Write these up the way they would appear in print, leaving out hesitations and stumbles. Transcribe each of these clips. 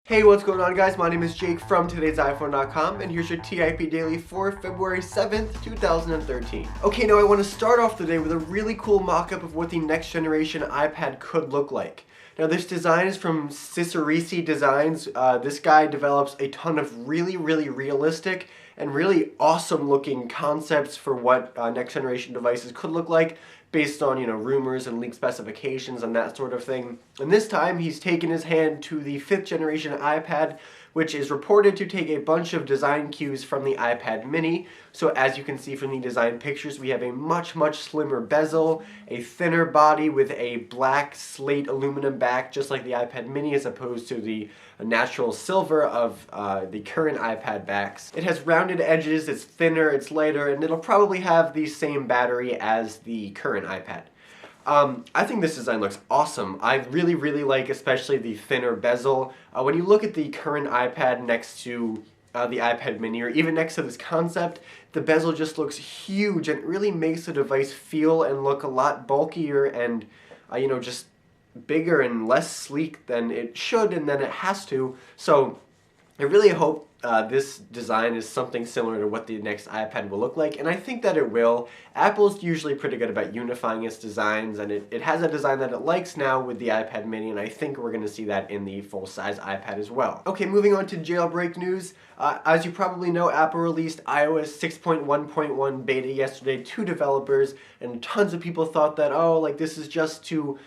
Hey, what's going on guys? My name is Jake from today'siphone.com and here's your TIP Daily for February 7th, 2013. Okay, now I want to start off the day with a really cool mock-up of what the next generation iPad could look like. Now this design is from Cicerisi Designs. This guy develops a ton of really realistic and really awesome looking concepts for what next generation devices could look like based on, rumors and leaked specifications and that sort of thing. And this time he's taken his hand to the 5th generation iPad, which is reported to take a bunch of design cues from the iPad mini. So as you can see from the design pictures, we have a much slimmer bezel, a thinner body with a black slate aluminum back, just like the iPad mini, as opposed to the natural silver of the current iPad backs. It has rounded edges, it's thinner, it's lighter, and it'll probably have the same battery as the current iPad. I think this design looks awesome. I really like especially the thinner bezel. When you look at the current iPad next to the iPad mini, or even next to this concept, the bezel just looks huge and it really makes the device feel and look a lot bulkier and, just bigger and less sleek than it should and than it has to. So I really hope this design is something similar to what the next iPad will look like, and I think that it will. Apple's usually pretty good about unifying its designs, and it has a design that it likes now with the iPad mini, and I think we're going to see that in the full-size iPad as well. Okay, moving on to jailbreak news. As you probably know, Apple released iOS 6.1.1 beta yesterday to developers, and tons of people thought that, this is just to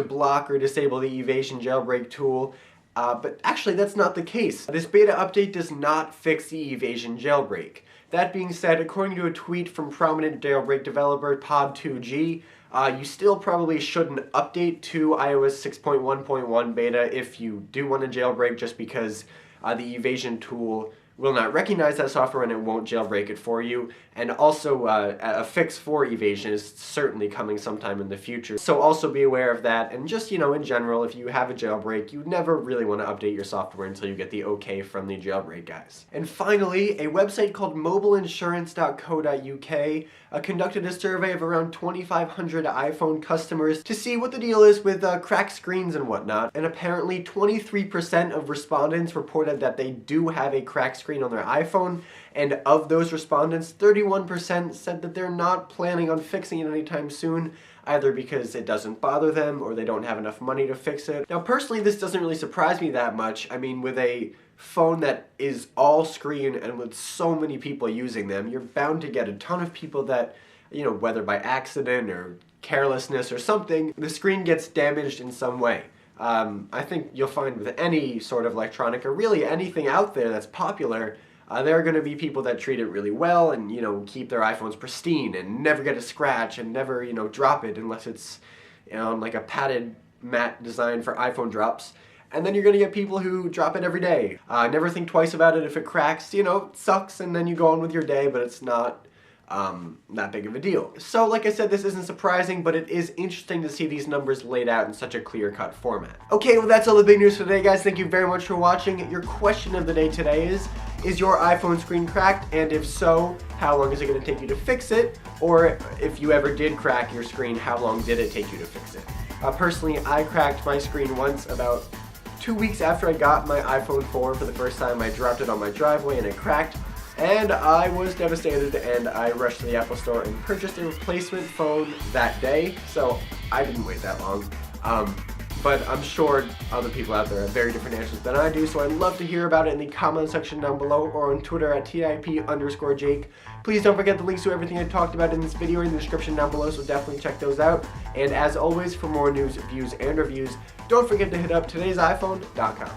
block or disable the evasion jailbreak tool. But actually that's not the case. This beta update does not fix the evasion jailbreak. That being said, according to a tweet from prominent jailbreak developer Pod2G, you still probably shouldn't update to iOS 6.1.1 beta if you do want to jailbreak, just because the evasion tool will not recognize that software and it won't jailbreak it for you. And also a fix for evasion is certainly coming sometime in the future. So also be aware of that, and just, in general, if you have a jailbreak, you never really want to update your software until you get the okay from the jailbreak guys. And finally, a website called mobileinsurance.co.uk conducted a survey of around 2,500 iPhone customers to see what the deal is with cracked screens and whatnot. And apparently 23% of respondents reported that they do have a cracked screen on their iPhone, and of those respondents, 31% said that they're not planning on fixing it anytime soon, either because it doesn't bother them or they don't have enough money to fix it. Now personally, this doesn't really surprise me that much. I mean, with a phone that is all screen and with so many people using them, you're bound to get a ton of people that, whether by accident or carelessness or something, the screen gets damaged in some way. I think you'll find with any sort of electronic, or really anything out there that's popular, there are going to be people that treat it really well and, keep their iPhones pristine and never get a scratch and never, drop it unless it's, like a padded matte design for iPhone drops. And then you're going to get people who drop it every day. Never think twice about it if it cracks, it sucks, and then you go on with your day, but it's not that big of a deal. So like I said, this isn't surprising, but it is interesting to see these numbers laid out in such a clear-cut format. Okay, well that's all the big news for today, guys. Thank you very much for watching. Your question of the day today is your iPhone screen cracked? And if so, how long is it going to take you to fix it? Or if you ever did crack your screen, how long did it take you to fix it? Personally, I cracked my screen once about 2 weeks after I got my iPhone 4 for the first time. I dropped it on my driveway and it cracked. And I was devastated, and I rushed to the Apple Store and purchased a replacement phone that day, so I didn't wait that long. But I'm sure other people out there have very different answers than I do, so I'd love to hear about it in the comment section down below or on Twitter at TIP_Jake. Please don't forget the links to everything I talked about in this video in the description down below, so definitely check those out. And as always, for more news, views, and reviews, don't forget to hit up today'siphone.com.